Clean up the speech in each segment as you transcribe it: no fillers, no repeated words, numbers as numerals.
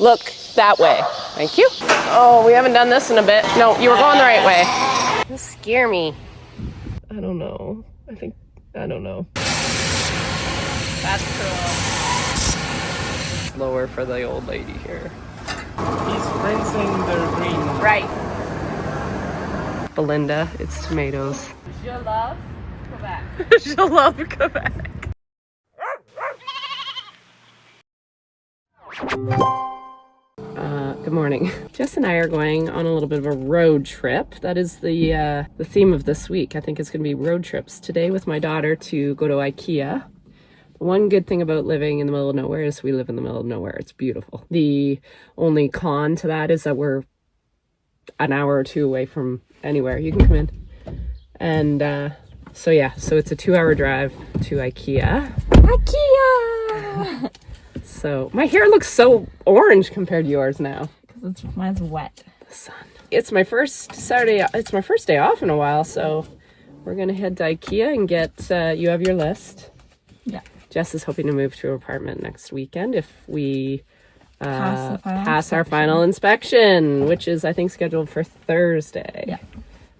Look that way. Thank you. Oh, we haven't done this in a bit. No, you were going the right way. You scare me. I don't know. I don't know. That's cool. Lower for the old lady here. He's rinsing the green. Right. Belinda, it's tomatoes. Je love Quebec. She'll love Quebec. Good morning. Jess and I are going on a little bit of a road trip. That is the theme of this week. I think it's going to be road trips. Today with my daughter to go to IKEA. One good thing about living in the middle of nowhere is we live in the middle of nowhere. It's beautiful. The only con to that is that we're an hour or two away from anywhere. You can come in. And so it's a 2-hour drive to IKEA. IKEA! So my hair looks so orange compared to yours now. Because mine's wet. The sun. It's my first Saturday. It's my first day off in a while, so we're gonna head to IKEA and get. You have your list. Yeah. Jess is hoping to move to an apartment next weekend if we pass our final inspection, which is I think scheduled for Thursday. Yeah.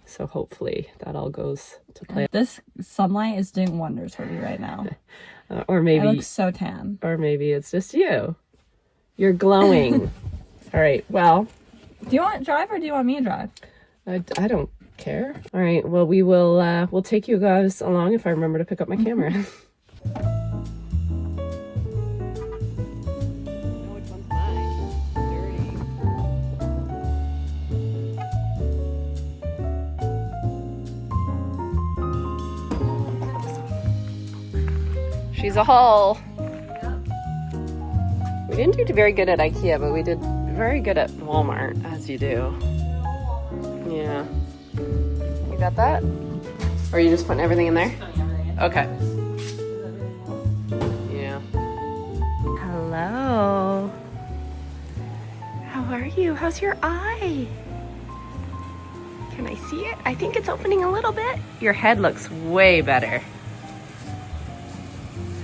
So hopefully that all goes to plan. This sunlight is doing wonders for me right now. Or maybe I look so tan. Or maybe it's just you. You're glowing. All right. Well, do you want to drive or do you want me to drive? I don't care. All right. Well, we'll take you guys along if I remember to pick up my camera. She's a haul. We didn't do very good at IKEA, but we did very good at Walmart, as you do. Yeah. You got that? Or are you just putting everything in there? Okay. Yeah. Hello. How are you? How's your eye? Can I see it? I think it's opening a little bit. Your head looks way better.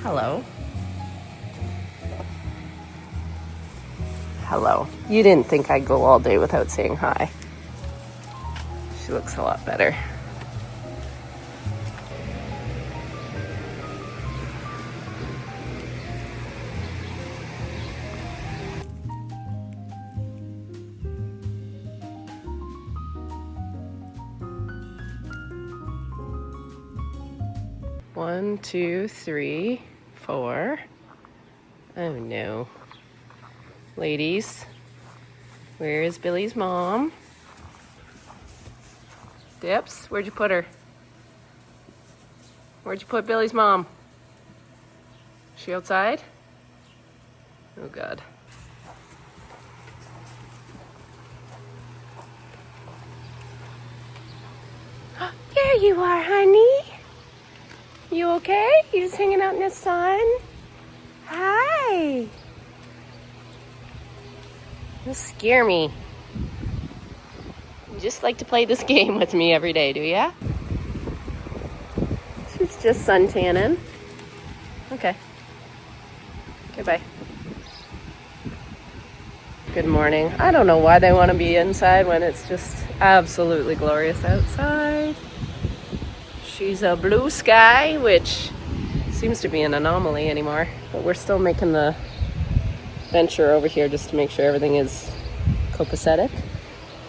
Hello. Hello. You didn't think I'd go all day without saying hi. She looks a lot better. One, two, three, 4. Oh no. Ladies, where is Billy's mom? Dips, where'd you put her? Where'd you put Billy's mom? She outside? Oh God. There you are, honey. You okay? You just hanging out in the sun? Hi. You scare me. You just like to play this game with me every day, do ya? She's just sun tanning. Okay. Goodbye. Good morning. I don't know why they want to be inside when it's just absolutely glorious outside. She's a blue sky, which seems to be an anomaly anymore, but we're still making the venture over here just to make sure everything is copacetic.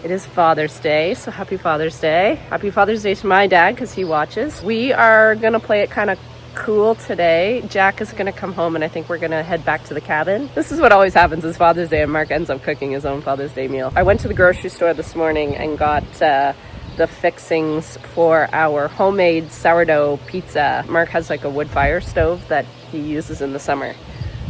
It is Father's Day, so happy Father's Day. Happy Father's Day to my dad because he watches. We are gonna play it kind of cool today. Jack is gonna come home and I think we're gonna head back to the cabin. This is what always happens is Father's Day and Mark ends up cooking his own Father's Day meal. I went to the grocery store this morning and got the fixings for our homemade sourdough pizza. Mark has like a wood fire stove that he uses in the summer.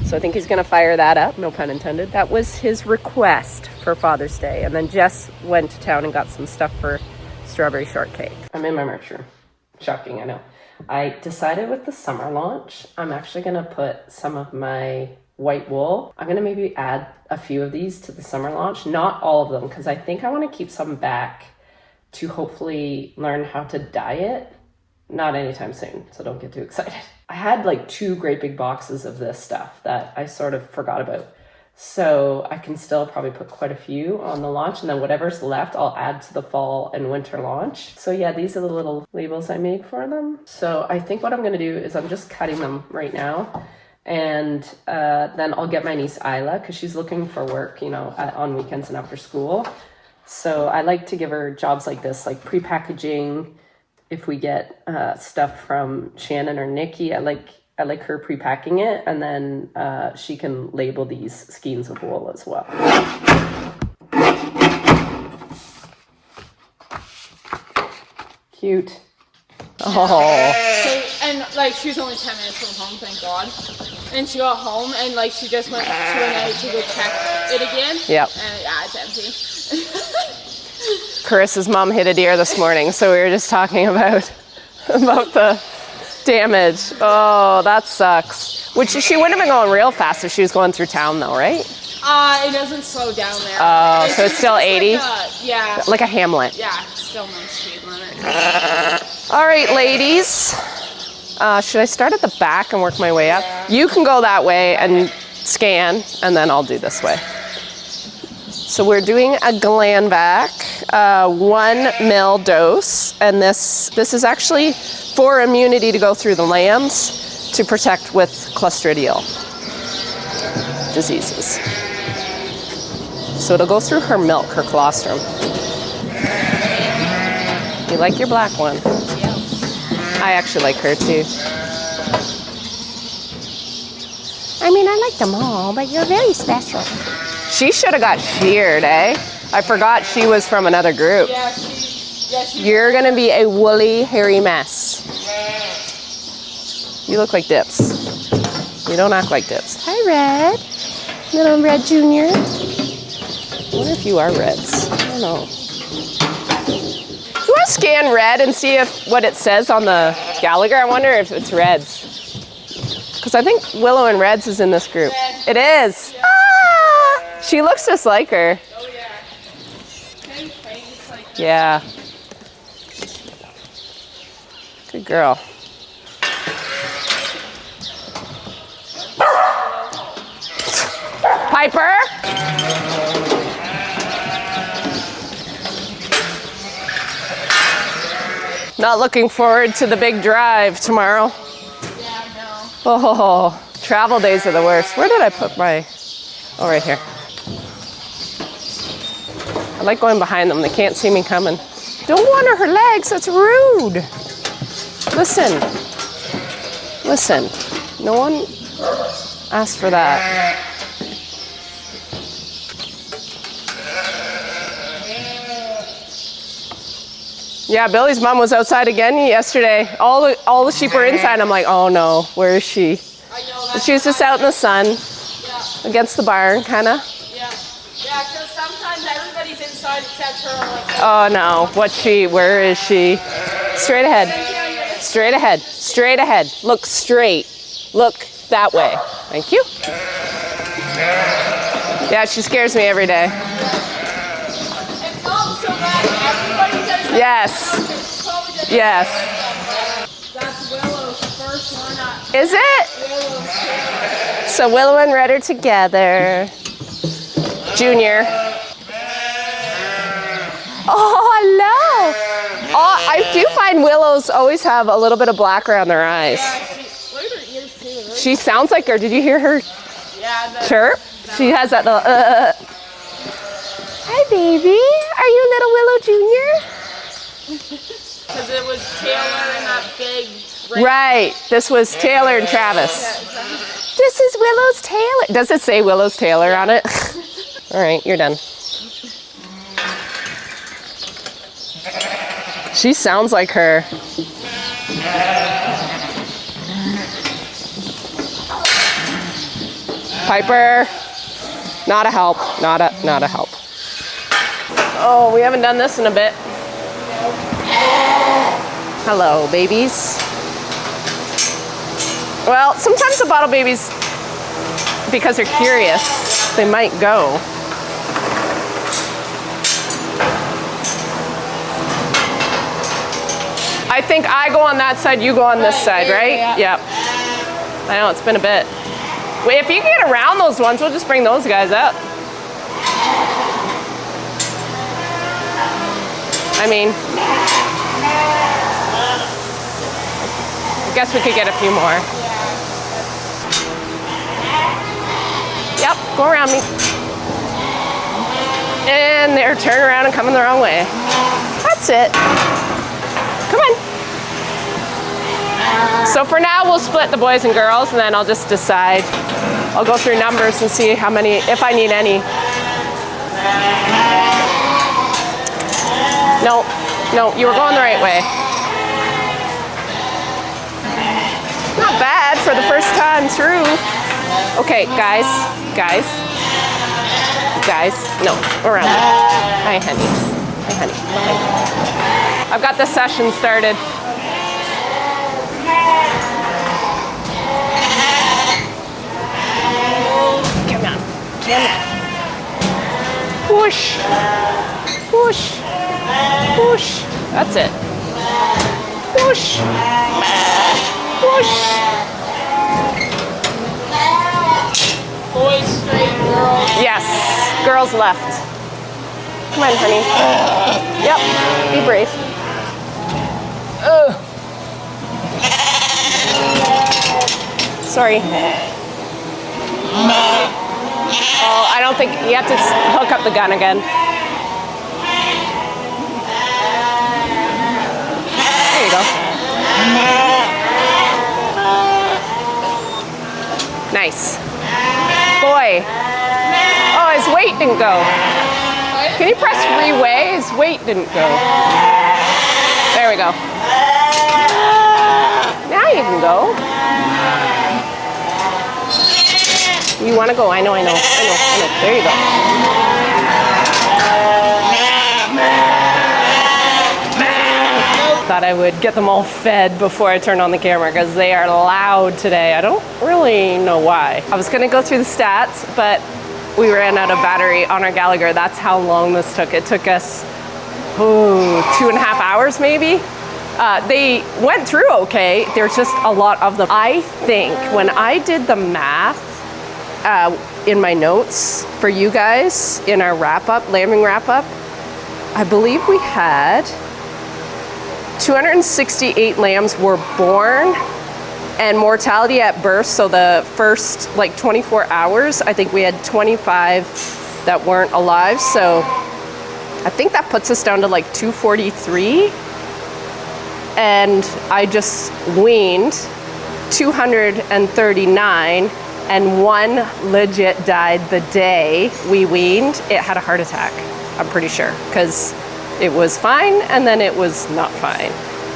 So I think he's gonna fire that up, no pun intended. That was his request for Father's Day. And then Jess went to town and got some stuff for strawberry shortcake. I'm in my merch room. Shocking, I know. I decided with the summer launch, I'm actually gonna put some of my white wool. I'm gonna maybe add a few of these to the summer launch, not all of them, because I think I wanna keep some back to hopefully learn how to dye it. Not anytime soon, so don't get too excited. I had like 2 great big boxes of this stuff that I sort of forgot about. So I can still probably put quite a few on the launch, and then whatever's left, I'll add to the fall and winter launch. So yeah, these are the little labels I make for them. So I think what I'm gonna do is I'm just cutting them right now. And then I'll get my niece Isla, because she's looking for work, you know, on weekends and after school. So I like to give her jobs like this, like pre-packaging. If we get stuff from Shannon or Nikki, I like her pre-packing it, and then she can label these skeins of wool as well. Cute. Oh. So, and like she was only 10 minutes from home, thank God. And she got home and like she went out to go check it again. Yep. And yeah, it's empty. Carissa's mom hit a deer this morning, so we were just talking about the damage. Oh, that sucks. Which she wouldn't have been going real fast if she was going through town though, right? It doesn't slow down there. Oh, so it's still 80? Yeah. Like a Hamlet. Yeah, still no speed limit. All right, ladies. Should I start at the back and work my way up? You can go that way and scan, and then I'll do this way. So we're doing a gland vac, 1 ml dose, and this is actually for immunity to go through the lambs to protect with clostridial diseases. So it'll go through her milk, her colostrum. You like your black one? Yeah. I actually like her too. I mean, I like them all, but you're very special. She should have got sheared, eh? I forgot she was from another group. Yeah, she You're gonna be a woolly, hairy mess. You look like Dips. You don't act like Dips. Hi, Red. Little Red Junior. I wonder if you are Reds. I don't know. You want to scan Red and see what it says on the Gallagher? I wonder if it's Reds. Because I think Willow and Reds is in this group. It is. Yeah. Ah! She looks just like her. Oh yeah. Same face, like Yeah. Good girl. Piper? Not looking forward to the big drive tomorrow. yeah, no. Oh, travel days are the worst. Where did I put my... Oh, right here. I like going behind them. They can't see me coming. Don't wander her legs. That's rude. Listen. Listen. No one asked for that. Yeah, Billy's mom was outside again yesterday. All the sheep were inside. I'm like, oh no, where is she? I know that. She was just out in the sun Yeah, against the barn, kind of. yeah. Yeah, because sometimes everybody's inside except her. I'm like, Oh no, where is she? Straight ahead, straight ahead, straight ahead. Look straight, look that way. Thank you. Yeah, she scares me every day. it's not so bad. Everybody does that. Yes, It's probably just yes. That's Willow's first one up. Is it? Willow's. So Willow and Red are together. Junior. Oh, hello. Oh, I do find willows always have a little bit of black around their eyes. Look at her ears too. Right? She sounds like her. Did you hear her Yeah, the, chirp? She has that little, Hi, baby. Are you little Willow Junior? because it was Taylor and that big. Right. This was Taylor and Travis. This is Willow's Taylor. Does it say Willow's Taylor on it? All right, you're done. She sounds like her. Piper, not a help, not a help. Oh, we haven't done this in a bit. Hello, babies. Well, sometimes the bottle babies, because they're curious, they might go. I think I go on that side, you go on this side, right? yeah. Yep. I know, it's been a bit. Wait, if you can get around those ones, we'll just bring those guys up. I mean, I guess we could get a few more. Yep, go around me. And they're turning around and coming the wrong way. That's it. Come on. So for now, we'll split the boys and girls, and then I'll just decide. I'll go through numbers and see how many, if I need any. No, no, you were going the right way. Not bad for the first time through. Okay, guys, no, around me. Hi, honey. Hi, honey. Hi. I've got the session started. Come on. Push. Push. Push. That's it. Push. Push. Boys straight, girls. Yes. Girls left. Come on, honey. Yep. Be brave. Ugh. Sorry. Oh, I don't think you have to hook up the gun again. There you go. Nice. Boy. Oh, his weight didn't go. Can you press re-weigh? His weight didn't go. There we go. Now you can go. You want to go? I know. There you go. Thought I would get them all fed before I turned on the camera because they are loud today. I don't really know why. I was going to go through the stats, but we ran out of battery on our Gallagher. That's how long this took. It took us 2.5 hours maybe. They went through okay. There's just a lot of them. I think when I did the math in my notes for you guys in our lambing wrap up, I believe we had 268 lambs were born, and mortality at birth, so the first like 24 hours, I think we had 25 that weren't alive. So I think that puts us down to like 243. And I just weaned 239, and one legit died the day we weaned. It had a heart attack, I'm pretty sure, because it was fine and then it was not fine.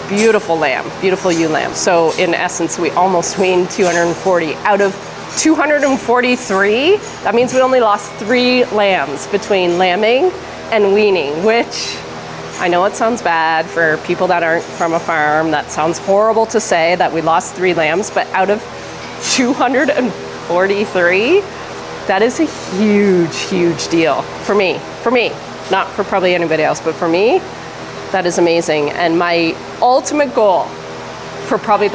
Beautiful lamb, beautiful ewe lamb. So in essence, we almost weaned 240 out of 243. That means we only lost 3 lambs between lambing and weaning, which I know it sounds bad for people that aren't from a farm. That sounds horrible to say that we lost 3 lambs, but out of 243, that is a huge, huge deal for me, not for probably anybody else, but for me, that is amazing. And my ultimate goal for probably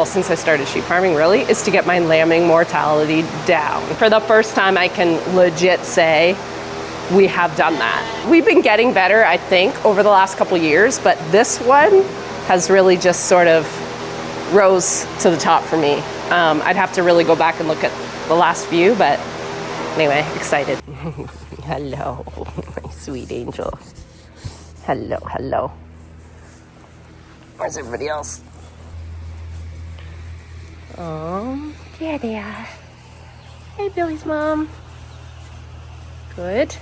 since I started sheep farming really, is to get my lambing mortality down. For the first time, I can legit say we have done that. We've been getting better, I think, over the last couple years, but this one has really just sort of rose to the top for me. I'd have to really go back and look at the last few, but anyway, excited. Hello, my sweet angel. Hello. Where's everybody else? Oh, there they are. Hey, Billy's mom. Good.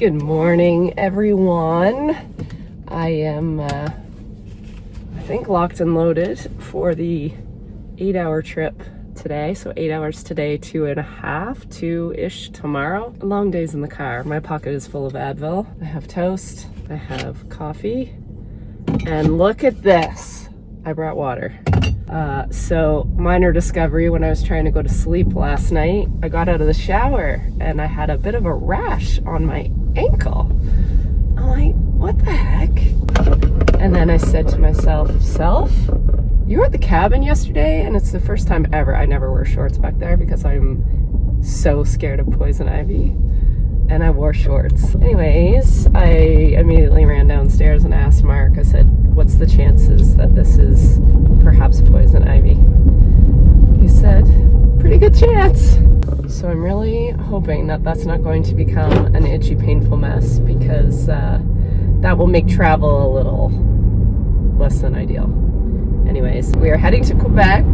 Good morning, everyone. I am, I think, locked and loaded for the 8-hour trip today. So 8 hours today, 2.5, 2-ish tomorrow. Long days in the car. My pocket is full of Advil. I have toast. I have coffee. And look at this. I brought water. So minor discovery, when I was trying to go to sleep last night, I got out of the shower and I had a bit of a rash on my ankle. I'm like, what the heck? And then I said to myself, you were at the cabin yesterday, and it's the first time ever. I never wear shorts back there because I'm so scared of poison ivy. And I wore shorts. Anyways, I immediately ran downstairs and asked Mark, I said, what's the chances that this is perhaps poison ivy? He said, pretty good chance. So I'm really hoping that that's not going to become an itchy, painful mess, because that will make travel a little less than ideal. Anyways, we are heading to Quebec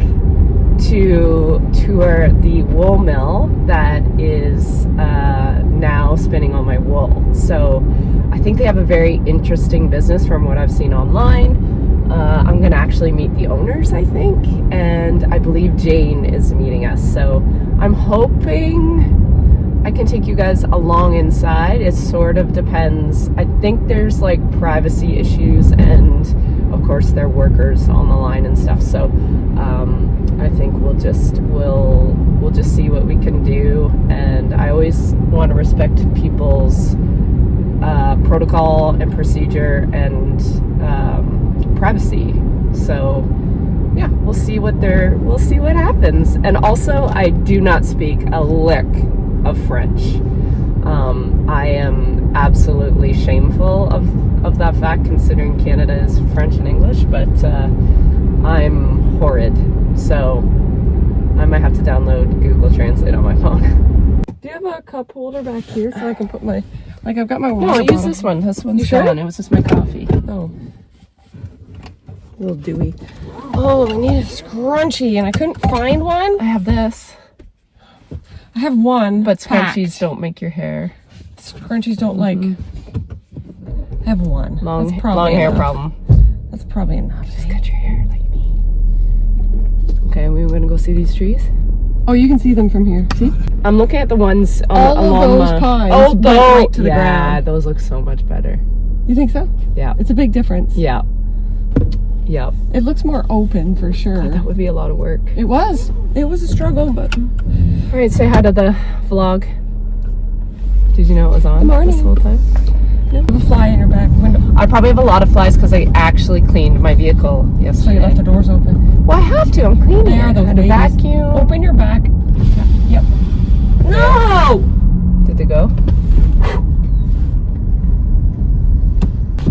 to tour the wool mill that is now spinning all my wool. So I think they have a very interesting business from what I've seen online. I'm gonna actually meet the owners, I think, and I believe Jane is meeting us. So I'm hoping I can take you guys along inside. It sort of depends. I think there's like privacy issues, and of course there are workers on the line and stuff. So I think we'll just see what we can do. And I always want to respect people's protocol and procedure and privacy. So yeah, we'll see what happens. And also, I do not speak a lick of French. I am absolutely shameful of that fact, considering Canada is French and English, but I'm horrid. So I might have to download Google Translate on my phone. Do you have a cup holder back here so I can put my, like, I've got my water No, I'll use bottle. this one. This one's sure? gone. It was just my coffee. Oh. A little dewy. Oh, I need a scrunchie and I couldn't find one. I have this. I have one. But packed. scrunchies don't make your hair. Scrunchies don't like. I have one. Long That's probably hair enough. problem. That's probably enough. Just cut your hair like me. Okay, we're gonna go see these trees. Oh, you can see them from here. See? I'm looking at the ones All along of those pines Oh, went those right to the yeah, ground. those look so much better. You think so? Yeah. It's a big difference. Yeah. Yep. It looks more open for sure. That would be a lot of work. It was. It was a struggle, but. All right, say hi to the vlog. Did you know it was on Good morning. this whole time? You have a fly in your back window. I probably have a lot of flies because I actually cleaned my vehicle So yesterday. you left the doors open. Well, I have to. I'm cleaning They are it. those I had to babies. vacuum. Open your back. Yep. No! Did they go?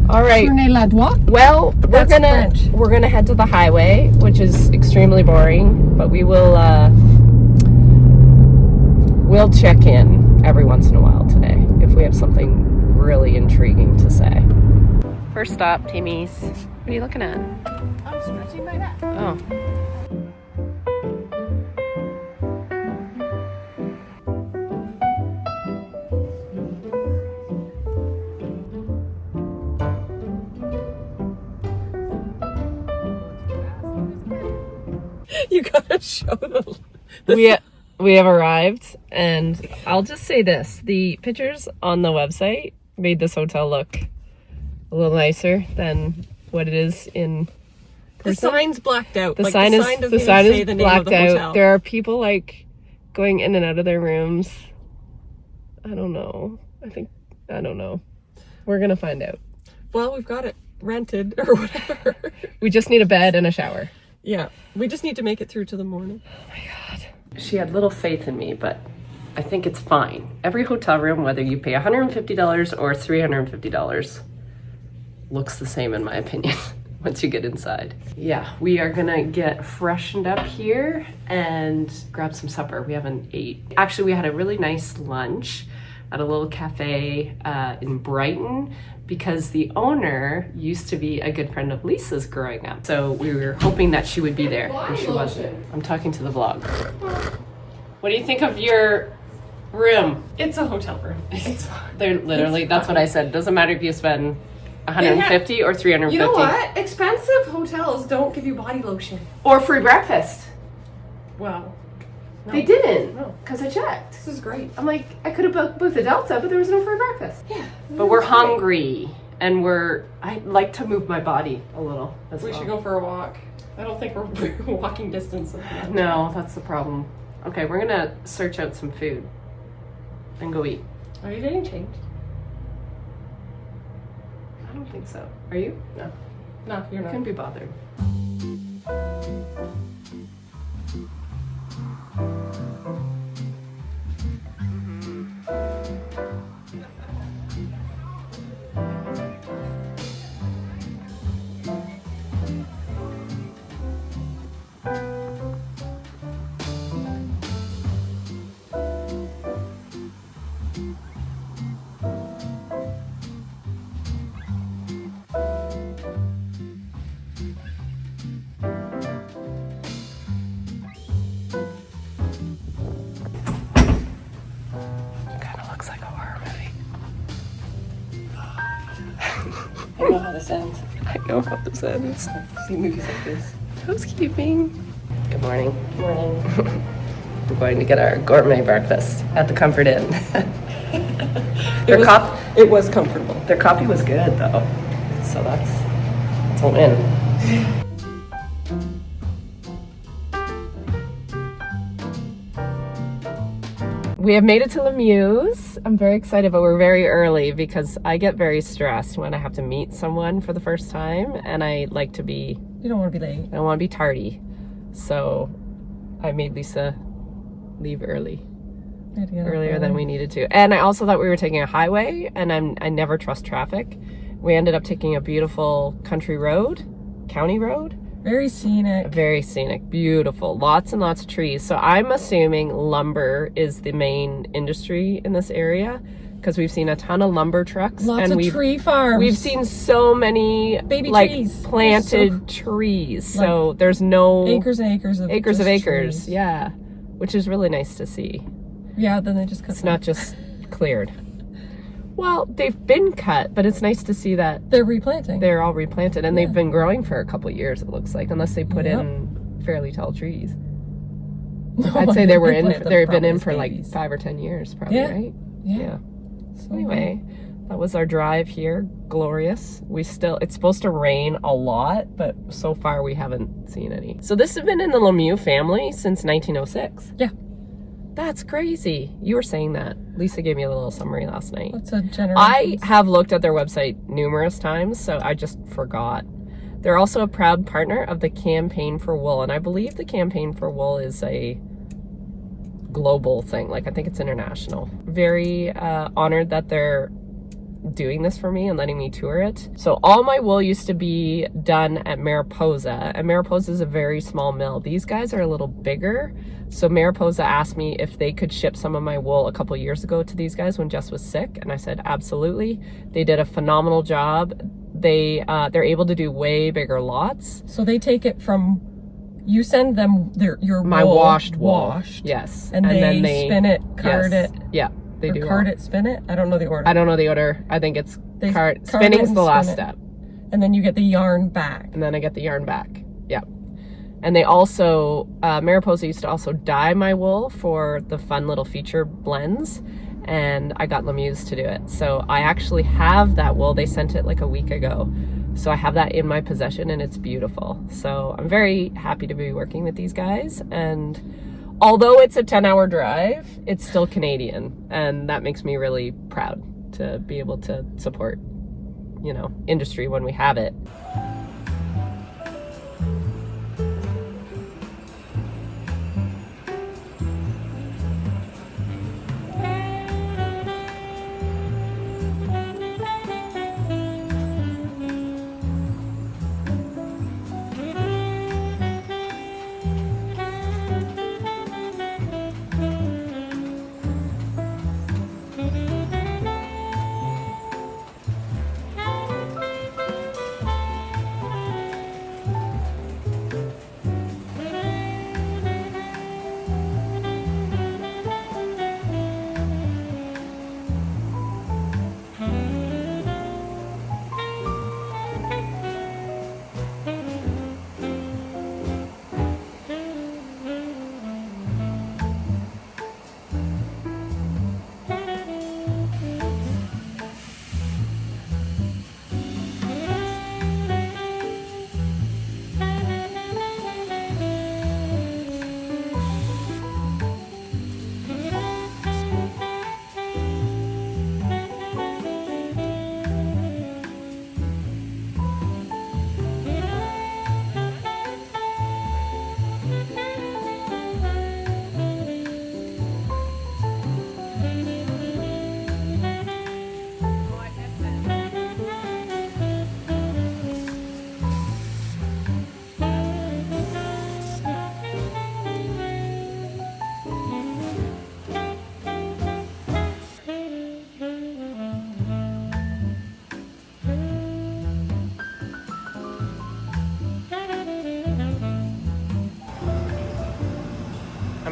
All right. Tournez la droite. Well, That's French. we're gonna head to the highway, which is extremely boring, but we will we'll check in every once in a while today if we have something really intriguing to say. First stop, Timmy's. What are you looking at? I'm scratching my back. Oh. You gotta show them. We have arrived, and I'll just say this: the pictures on the website made this hotel look a little nicer than what it is in person. The sign's blacked out. The Like, sign doesn't is even say the name of blacked the out. hotel. There are people like going in and out of their rooms. I don't know. I don't know. We're gonna find out. Well, we've got it rented or whatever. We just need a bed and a shower. Yeah, we just need to make it through to the morning. Oh my God. She had little faith in me, but I think it's fine. Every hotel room, whether you pay $150 or $350, looks the same in my opinion once you get inside. Yeah, we are gonna get freshened up here and grab some supper. We haven't ate. Actually, we had a really nice lunch at a little cafe in Brighton, because the owner used to be a good friend of Lisa's growing up. So we were hoping that she would be there, and she wasn't. I'm talking to the vlog. What do you think of your room. It's a hotel room. It's They're literally, that's what I said. Doesn't matter if you spend 150 or 350. You know what? Expensive hotels don't give you body lotion. Or free breakfast. Well, no. They didn't. No. Because I checked. This is great. I'm like, I could have booked the Delta, but there was no free breakfast. Yeah. But we're hungry. And I like to move my body a little as well. We should go for a walk. I don't think we're walking distance. No, that's the problem. Okay, we're gonna search out some food and go eat. Are you getting changed? I don't think so. Are you? No. No, you're not. Couldn't be bothered. Looks like a horror movie. I know how this ends. I know how this ends. See movies like this. Housekeeping. Good morning. Good morning. We're going to get our gourmet breakfast at the Comfort Inn. It was comfortable. Their coffee was good though, so that's a win. We have made it to Lemieux's. I'm very excited, but we're very early because I get very stressed when I have to meet someone for the first time, and I like to be... You don't want to be late. I don't want to be tardy. So I made Lisa leave earlier than we needed to. And I also thought we were taking a highway, and I never trust traffic. We ended up taking a beautiful county road. Very scenic, beautiful, lots and lots of trees. So I'm assuming lumber is the main industry in this area because we've seen a ton of lumber trucks. Lots of tree farms. We've seen so many baby trees, planted trees. So there's no acres and acres of acres. trees. Yeah, which is really nice to see. Yeah, then they just cut It's not just cleared. Well, they've been cut, but it's nice to see that they're replanting. They're all replanted, and they've been growing for a couple of years, it looks like, unless they put in fairly tall trees. I'd say they've been in for like 5 or 10 years, probably, right? Yeah. So anyway, that was our drive here. Glorious. It's supposed to rain a lot, but so far we haven't seen any. So this has been in the Lemieux family since 1906. Yeah. That's crazy. You were saying that. Lisa gave me a little summary last night. That's a generation. I have looked at their website numerous times, so I just forgot. They're also a proud partner of the Campaign for Wool, and I believe the Campaign for Wool is a global thing. Like, I think it's international. Very honored that they're doing this for me and letting me tour it. So all my wool used to be done at Mariposa, and Mariposa is a very small mill. These guys are a little bigger. So Mariposa asked me if they could ship some of my wool a couple years ago to these guys when Jess was sick, and I said absolutely. They did a phenomenal job. They're able to do way bigger lots. So they take it from, you send them your my wool washed wool. Yes, and then they spin it, card it. Yeah, they do card it, spin it. I don't know the order. I don't know the order. I think it's spinning's the last step, and then you get the yarn back. And then I get the yarn back. Yeah. And they also, Mariposa used to also dye my wool for the fun little feature blends, and I got Lemieux's to do it. So I actually have that wool. They sent it like a week ago. So I have that in my possession, and it's beautiful. So I'm very happy to be working with these guys. And although it's a 10-hour drive, it's still Canadian. And that makes me really proud to be able to support, industry when we have it.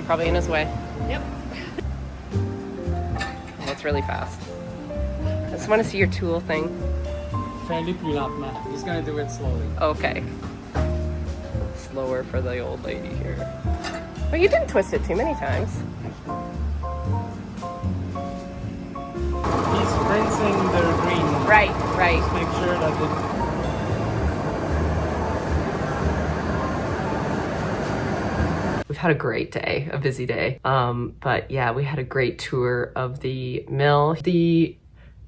probably in his way. Yep. That's really fast. I just want to see your tool thing. Fairly plus lentement. Just gonna do it slowly. Okay. Slower for the old lady here. But you didn't twist it too many times. He's rinsing the green. Right, right. Just make sure that We've had a great day, a busy day. But yeah, we had a great tour of the mill. The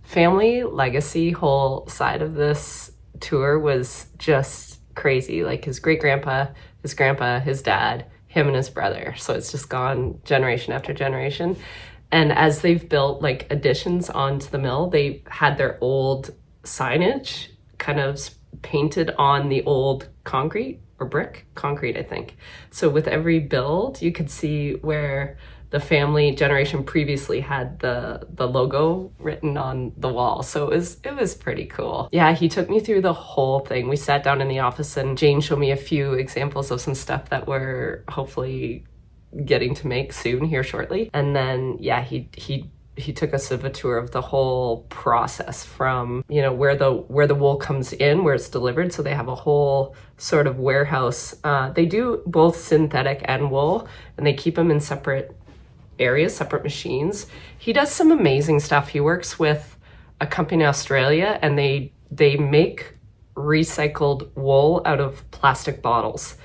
family legacy whole side of this tour was just crazy. Like his great-grandpa, his grandpa, his dad, him and his brother. So it's just gone generation after generation. And as they've built like additions onto the mill, they had their old signage kind of painted on the old concrete or brick concrete, I think. So with every build, you could see where the family generation previously had the logo written on the wall. So it was pretty cool. Yeah, he took me through the whole thing. We sat down in the office and Jane showed me a few examples of some stuff that we're hopefully getting to make soon here shortly. And then yeah, he took us of a tour of the whole process from, you know, where the wool comes in, where it's delivered. So they have a whole sort of warehouse. They do both synthetic and wool, and they keep them in separate areas, separate machines. He does some amazing stuff. He works with a company in Australia, and they make recycled wool out of plastic bottles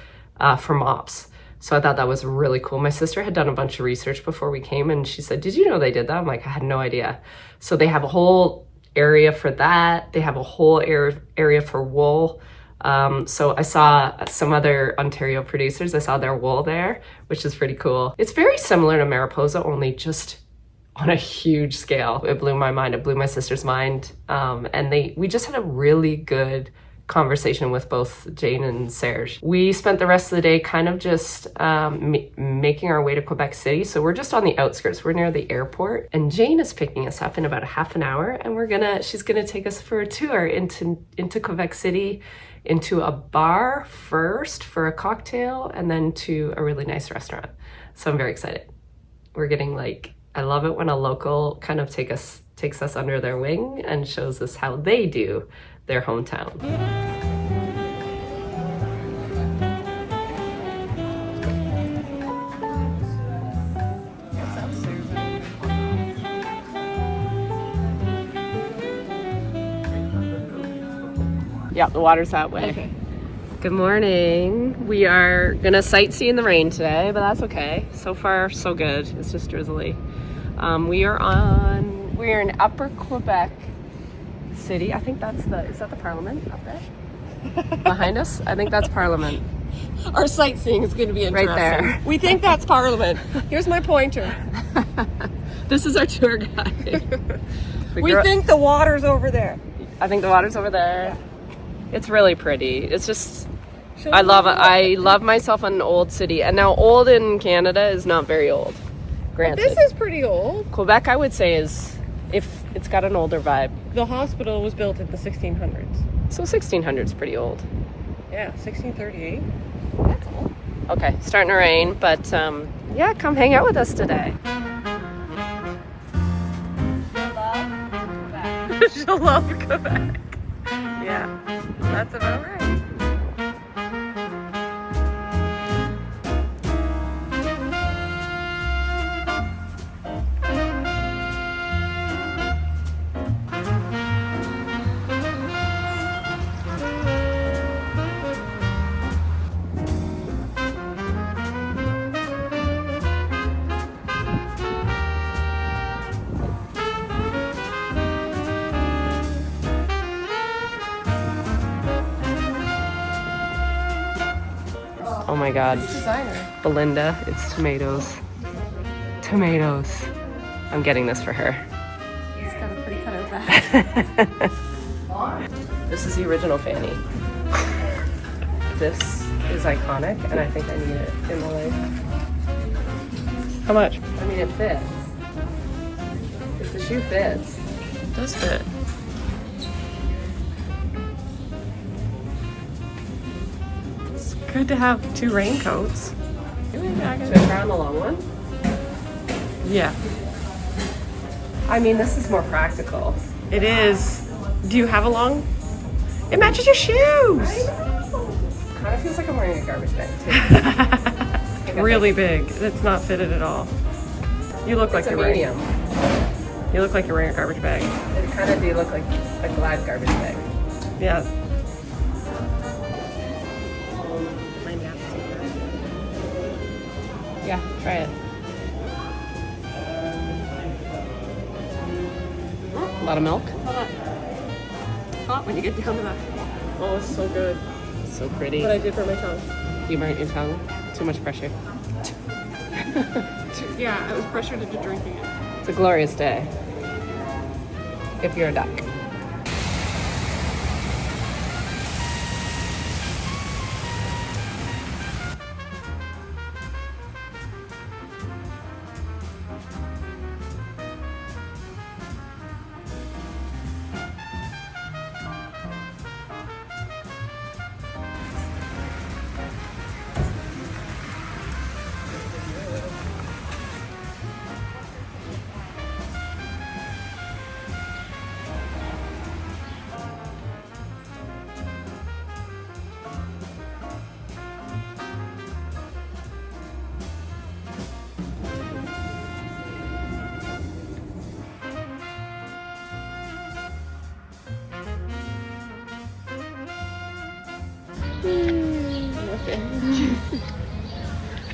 for mops. So I thought that was really cool. My sister had done a bunch of research before we came, and she said, did you know they did that? I'm like, I had no idea. So they have a whole area for that. They have a whole area for wool. So I saw some other Ontario producers. I saw their wool there, which is pretty cool. It's very similar to Mariposa, only just on a huge scale. It blew my mind. It blew my sister's mind. And we just had a really good conversation with both Jane and Serge. We spent the rest of the day kind of just making our way to Quebec City. So we're just on the outskirts. We're near the airport, and Jane is picking us up in about a half an hour, and she's gonna take us for a tour into Quebec City, into a bar first for a cocktail, and then to a really nice restaurant. So I'm very excited. We're getting I love it when a local kind of takes us under their wing and shows us how they do their hometown. Yeah, the water's that way. Okay. Good morning. We are gonna sightsee in the rain today, but that's okay. So far, so good. It's just drizzly. We're in Upper Quebec City. I think is that the Parliament up there? Behind us? I think that's Parliament. Our sightseeing is going to be interesting. Right there. We think that's Parliament. Here's my pointer. This is our tour guide. We think the water's over there. I think the water's over there. Yeah. It's really pretty. It's just, I love it. I love myself in an old city. And now old in Canada is not very old. Granted. But this is pretty old. Quebec, I would say, it's got an older vibe. The hospital was built in the 1600s. So 1600's pretty old. Yeah, 1638. That's old. Okay, starting to rain, but yeah, come hang out with us today. She'll love Quebec. Yeah, that's about right. Oh my God, Belinda, it's tomatoes. Tomatoes. I'm getting this for her. He's got a pretty cut out back. This is the original Fanny. This is iconic, and I think I need it in my life. How much? I mean, it fits. If the shoe fits, it does fit. Good to have two raincoats. jacket. Should I try on the long one? Yeah, I mean, this is more practical. it is. Do you have a long? It matches your shoes. Kind of feels like I'm wearing a garbage bag too. Really big. It's not fitted at all. You look like It's a you're wearing. medium. You look like you're wearing a garbage bag. It kind of do look like a Glad garbage bag. Yeah. Yeah, try it. A lot of milk. Hot when you get down to that. Oh, it's so good. It's so pretty. What I did for my tongue. You burnt your tongue? Too much pressure. Yeah, I was pressured into drinking it. It's a glorious day. If you're a duck.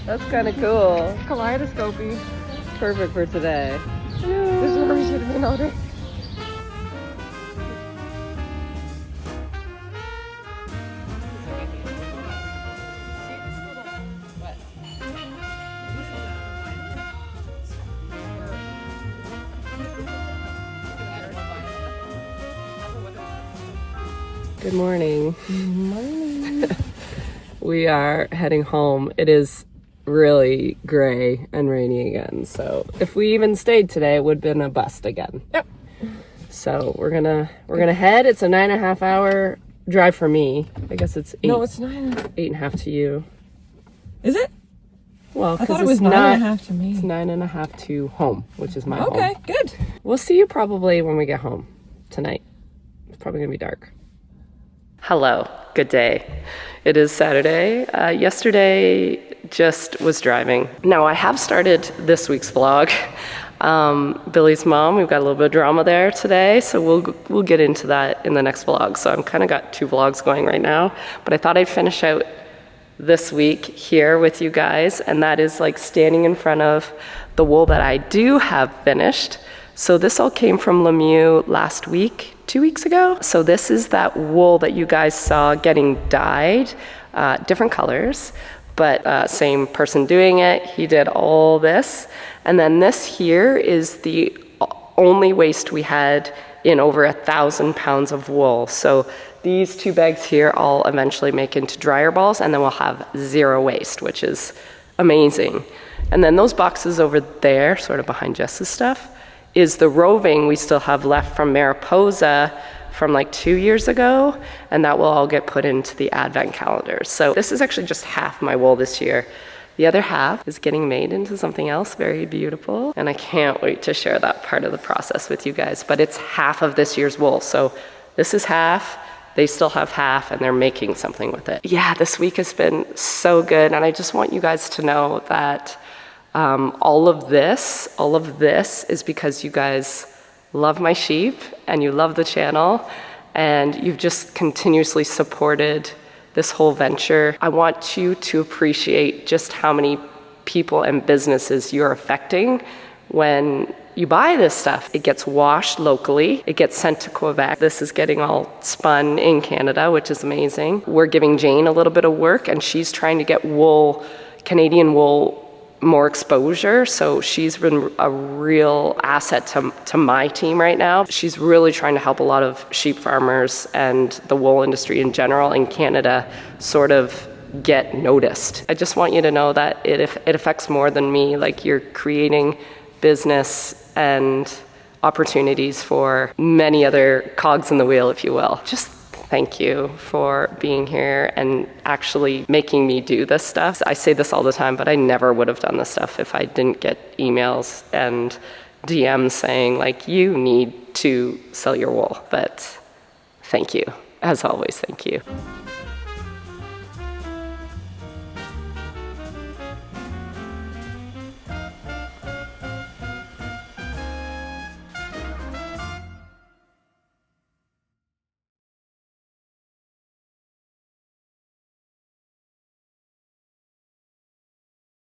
That's kind of cool. Kaleidoscopy. Perfect for today. This is where we should have been all day. Good morning. We are heading home. It is really gray and rainy again. So if we even stayed today, it would have been a bust again. Yep. So we're gonna head. It's a 9.5 hour drive for me. I guess it's eight. No, it's 9. 8.5 to you. Is it? Well, I because thought it was it's not. 9.5 to me. It's 9.5 to home, which is my Okay, home. good. We'll see you probably when we get home tonight. It's probably gonna be dark. Hello, good day. It is Saturday. Yesterday just was driving. Now I have started this week's vlog. Billy's mom, we've got a little bit of drama there today, so we'll get into that in the next vlog. So I'm kind of got 2 vlogs going right now, but I thought I'd finish out this week here with you guys, and that is like standing in front of the wool that I do have finished. So this all came from Lemieux last week, 2 weeks ago. So this is that wool that you guys saw getting dyed, different colors, but same person doing it. He did all this. And then this here is the only waste we had in over 1,000 pounds of wool. So these 2 bags here I'll eventually make into dryer balls, and then we'll have 0 waste, which is amazing. And then those boxes over there, sort of behind Jess's stuff, is the roving we still have left from Mariposa from like 2 years ago, and that will all get put into the advent calendars. So this is actually just half my wool this year. The other half is getting made into something else very beautiful, and I can't wait to share that part of the process with you guys. But it's half of this year's wool. So this is half, they still have half, and they're making something with it. Yeah, this week has been so good, and I just want you guys to know that all of this is because you guys love my sheep and you love the channel, and you've just continuously supported this whole venture. I want you to appreciate just how many people and businesses you're affecting when you buy this stuff. It gets washed locally, it gets sent to Quebec. This is getting all spun in Canada, which is amazing. We're giving Jane a little bit of work, and she's trying to get wool, Canadian wool, more exposure. So she's been a real asset to my team right now. She's really trying to help a lot of sheep farmers and the wool industry in general in Canada sort of get noticed. I just want you to know that it affects more than me. Like, you're creating business and opportunities for many other cogs in the wheel, if you will. Just Thank you for being here and actually making me do this stuff. I say this all the time, but I never would have done this stuff if I didn't get emails and DMs saying, like, you need to sell your wool. But thank you. As always, thank you.